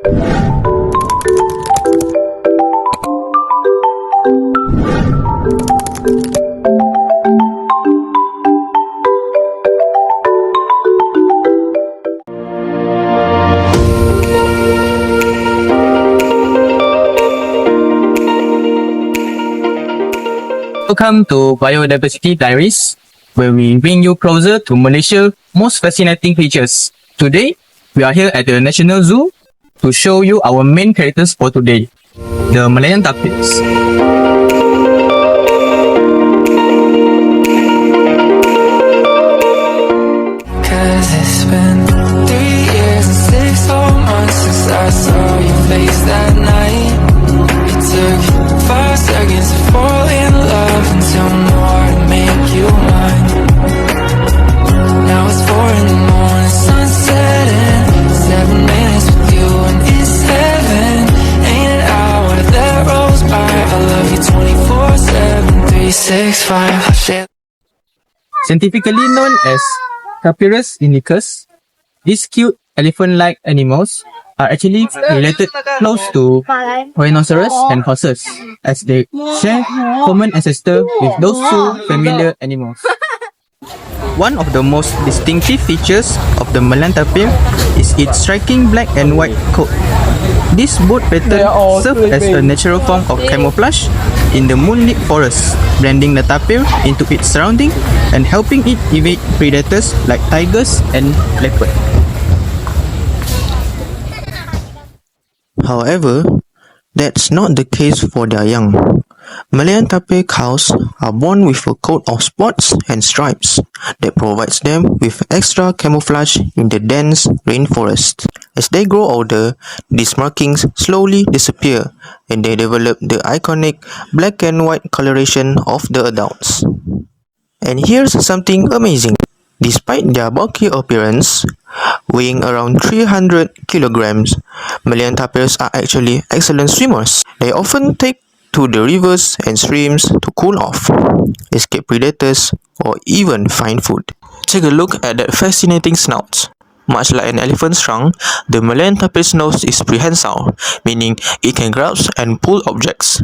Welcome to Biodiversity Diaries, where we bring you closer to Malaysia's most fascinating creatures. Today, we are here at the National Zoo to show you our main characters for today, the Malayan tapirs. Cause it's been 3 years and 6 whole months since I saw your face that night. It took 5 seconds to fall in love and 2 more to make you mine. Now it's 4 in the morning, sun's setting, 7 minutes with you and it's heaven. Ain't an hour that rolls by, I love you 24/7, 365. I share. Scientifically known as Tapir, these cute elephant-like animals are actually related close to rhinoceros and horses, as they share common ancestors with those two familiar animals. One of the most distinctive features of the Malayan tapir is its striking black and white coat. This bold pattern serves as a natural form of camouflage in the moonlit forest, blending the tapir into its surrounding and helping it evade predators like tigers and leopards. However, that's not the case for their young. Malayan tapir cows are born with a coat of spots and stripes that provides them with extra camouflage in the dense rainforest. As they grow older, these markings slowly disappear and they develop the iconic black and white coloration of the adults. And here's something amazing. Despite their bulky appearance, weighing around 300 kilograms, Malayan tapirs are actually excellent swimmers. They often take to the rivers and streams to cool off, escape predators, or even find food. Take a look at that fascinating snout. Much like an elephant's trunk, the Malayan tapir's nose is prehensile, meaning it can grasp and pull objects.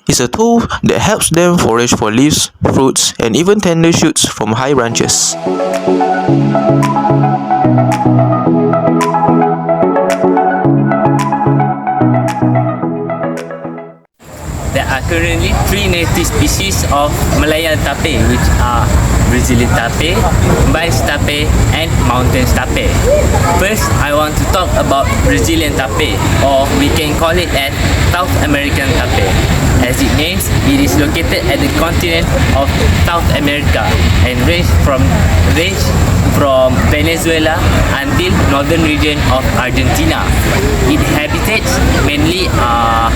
It's a tool that helps them forage for leaves, fruits, and even tender shoots from high branches. There are currently 3 native species of Malayan tapir, which are Brazilian tapir, Mice tapir, and mountain tapir. First, I want to talk about Brazilian tapir, or we can call it as South American tapir. As it names, it is located at the continent of South America and range from Venezuela until northern region of Argentina. Its habitats mainly are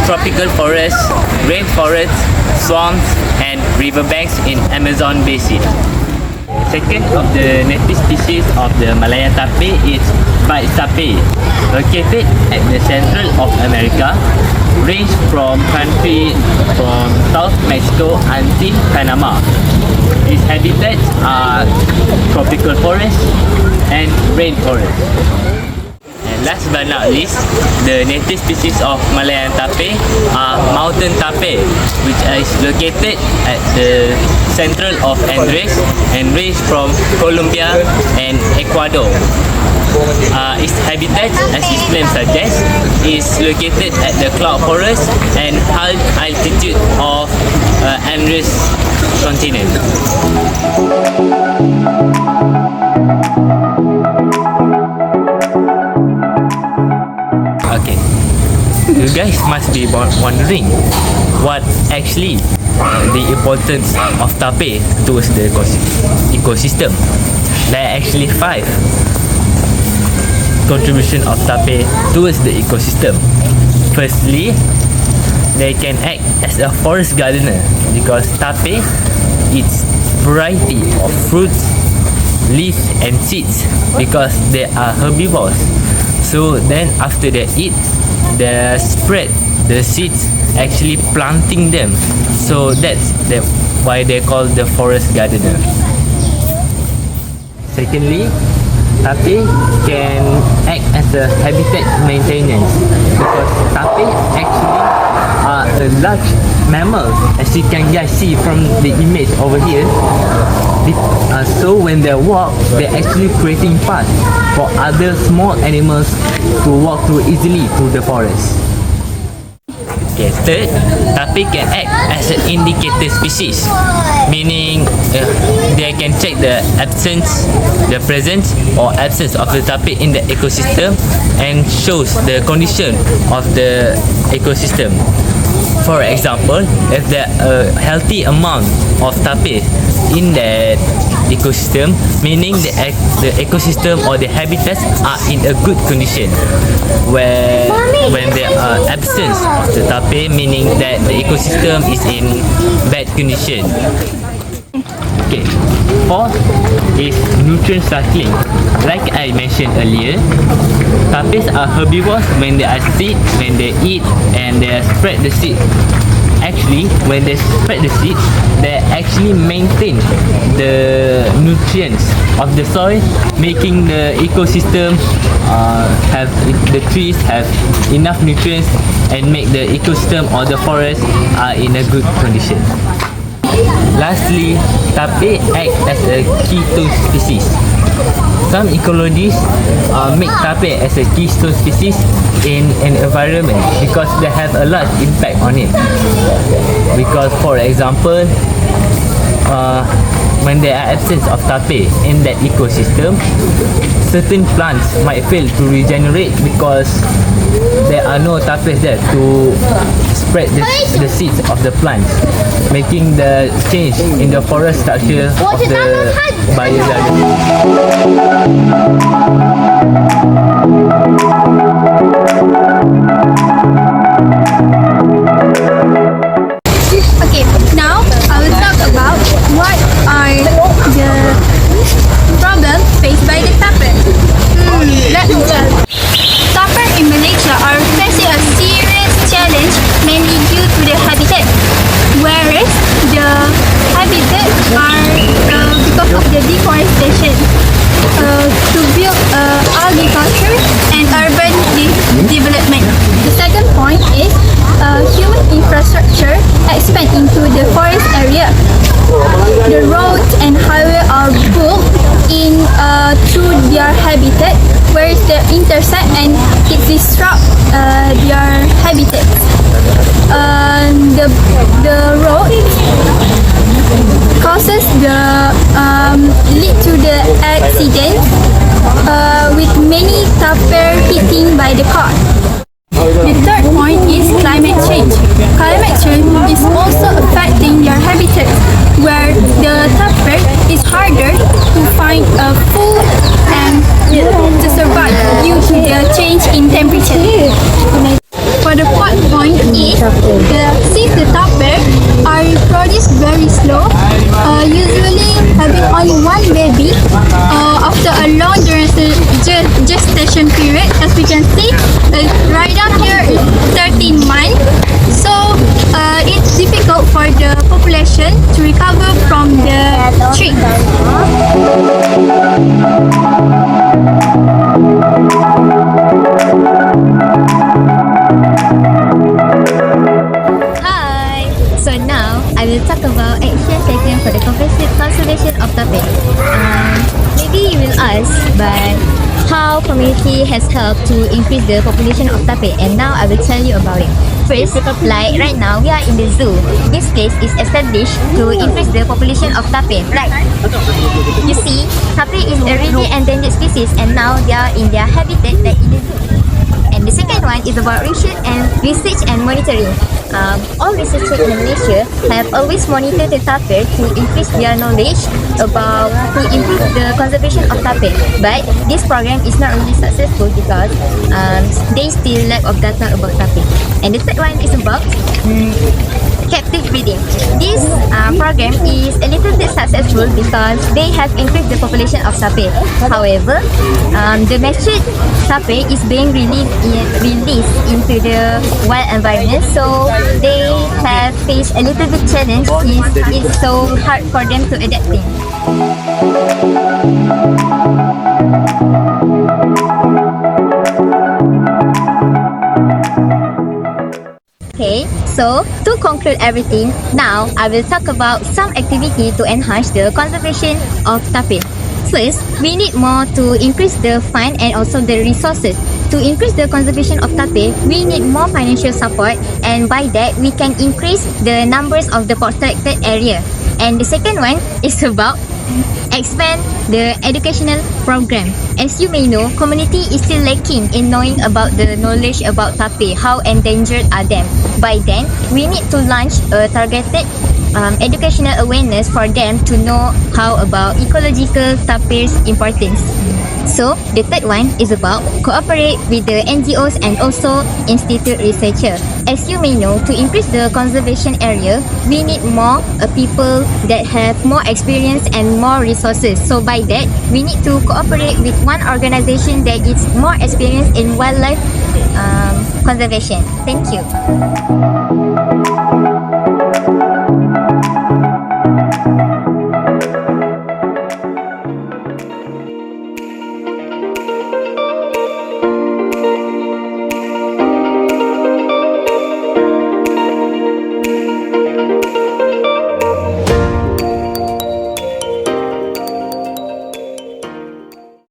tropical forests, rainforests, swamps, and riverbanks in Amazon basin. Second of the native species of the Malayan tapir is Bite tapir, located at the central of America, range from country from South Mexico until Panama. Its habitats are tropical forests and rainforests. Last but not least, the native species of Malayan tapir are mountain tapir, which is located at the central of Andes and range from Colombia and Ecuador. Its habitat, as its name suggests, is located at the cloud forest and high altitude of Andes continent. Okay, you guys must be wondering what actually the importance of tapir towards the ecosystem. There are actually 5 contribution of tapir towards the ecosystem. Firstly, they can act as a forest gardener because tapir eats variety of fruits, leaves and seeds because they are herbivores. So then after they eat, they spread the seeds, actually planting them. So that's why they call the forest gardener. Secondly, tapir can act as a habitat maintenance because tapir actually are a large mammal, as you can guys see from the image over here. So when they walk, they're actually creating paths for other small animals to walk through easily through the forest. Okay, third, tapir can act as an indicator species, meaning they can check the absence, the presence or absence of the tapir in the ecosystem and shows the condition of the ecosystem. For example, if there are a healthy amount of tapir in that ecosystem, meaning the ecosystem or the habitats are in a good condition. When there are absence of the tapir, meaning that the ecosystem is in bad condition. Okay, fourth is nutrient cycling. Like I mentioned earlier, tapirs are herbivores when they are seed, when they eat and they spread the seed. Actually, when they spread the seed, they actually maintain the nutrients of the soil, making the ecosystem have the trees have enough nutrients and make the ecosystem or the forest are in a good condition. Lastly, tapir act as a keystone species. Some ecologists make tapir as a keystone species in an environment because they have a large impact on it. Because, for example, when there are absence of tapir in that ecosystem, certain plants might fail to regenerate because there are no tapirs there to spread the seeds of the plants, making the change in the forest structure of the biodiversity. Okay, now I will talk about what are the problems faced by the tapir. Let me tell you. Tapir in Malaysia are facing a serious challenge mainly due to the habitat, whereas the habitat are because of the deforestation to build agriculture and urban development. The second point is human infrastructure expand into the forest area. The roads and highway are built in through their habitat, where they intersect and it disrupt their habitat. The road causes the lead to the accident with many tapir hitting by the car. The third point is climate change. Climate change is also affecting their habitat, where the tapir is harder to find food and to survive due to the change in temperature. For the fourth point is, since the tapir are reproduced very slow, usually having only one baby after a long gestation period. As we can see, right down here is 13 months. So it's difficult for the population to recover from the trip. Hi! So now, I will talk about action taken for the conservation of tapir. Maybe you will ask, but how community has helped to increase the population of tapir, and now I will tell you about it. First, like right now, we are in the zoo. This place is established to increase the population of tapir, right? You see, tapir is a really endangered species, and now they are in their habitat like in the zoo. And the second one is about research and monitoring. All researchers in Malaysia have always monitored the tapir to increase their knowledge about to improve the conservation of tapir. But this program is not really successful because they still lack of data about tapir. And the third one is about captive breeding. This program is a little bit successful because they have increased the population of tapir. However, the matured tapir is being released into the wild environment, so they have faced a little bit challenge since it's so hard for them to adapt in. So, to conclude everything, now I will talk about some activity to enhance the conservation of tapir. First, we need more to increase the fund and also the resources. To increase the conservation of tapir, we need more financial support, and by that we can increase the numbers of the protected area. And the second one is about expand the educational program. As you may know, community is still lacking in knowing about the knowledge about tapir, how endangered are them. By then, we need to launch a targeted educational awareness for them to know how about ecological tapir's importance. So, the third one is about cooperate with the NGOs and also institute researcher. As you may know, to increase the conservation area, we need more people that have more experience and more resources. So by that, we need to cooperate with one organization that is more experienced in wildlife conservation. Thank you.